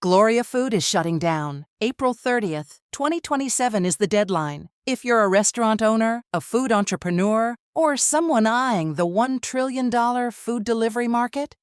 GloriaFood is shutting down. April 30th, 2027 is the deadline. If you're a restaurant owner, a food entrepreneur, or someone eyeing the $1 trillion food delivery market,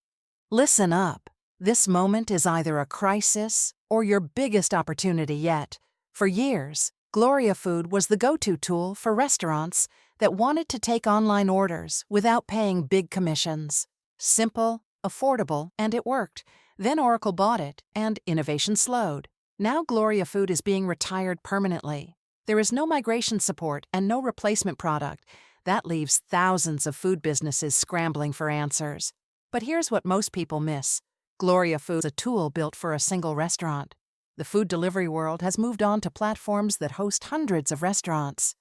listen up. This moment is either a crisis or your biggest opportunity yet. For years, GloriaFood was the go-to tool for restaurants that wanted to take online orders without paying big commissions. Simple, affordable, and it worked. Then Oracle bought it, and innovation slowed. Now GloriaFood is being retired permanently. There is no migration support and no replacement product. That leaves thousands of food businesses scrambling for answers. But here's what most people miss. GloriaFood is a tool built for a single restaurant. The food delivery world has moved on to platforms that host hundreds of restaurants.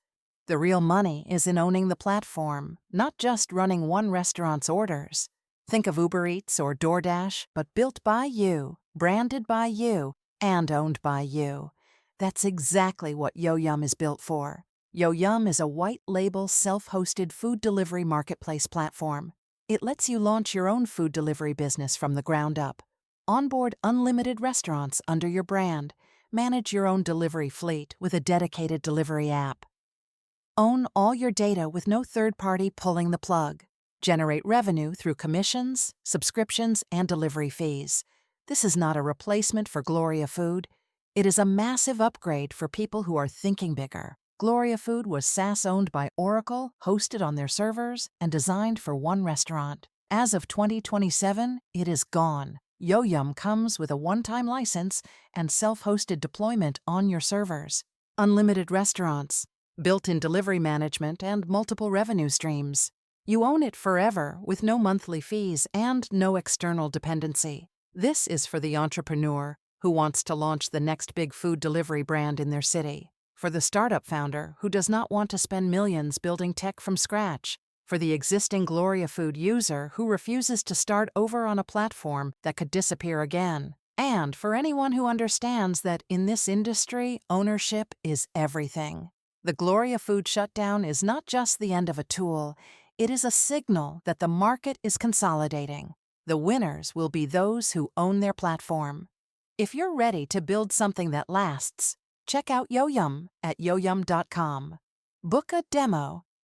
The real money is in owning the platform, not just running one restaurant's orders. Think of Uber Eats or DoorDash, but built by you, branded by you, and owned by you. That's exactly what YoYumm is built for. YoYumm is a white-label, self-hosted food delivery marketplace platform. It lets you launch your own food delivery business from the ground up. Onboard unlimited restaurants under your brand. Manage your own delivery fleet with a dedicated delivery app. Own all your data with no third party pulling the plug. Generate revenue through commissions, subscriptions, and delivery fees. This is not a replacement for GloriaFood. It is a massive upgrade for people who are thinking bigger. GloriaFood was SaaS-owned by Oracle, hosted on their servers, and designed for one restaurant. As of 2027, it is gone. YoYumm comes with a one-time license and self-hosted deployment on your servers. Unlimited restaurants, built-in delivery management, and multiple revenue streams. You own it forever with no monthly fees and no external dependency. This is for the entrepreneur who wants to launch the next big food delivery brand in their city. For the startup founder who does not want to spend millions building tech from scratch. For the existing GloriaFood user who refuses to start over on a platform that could disappear again. And for anyone who understands that in this industry, ownership is everything. The GloriaFood shutdown is not just the end of a tool. It is a signal that the market is consolidating. The winners will be those who own their platform. If you're ready to build something that lasts, check out YoYumm at yoyumm.com. Book a demo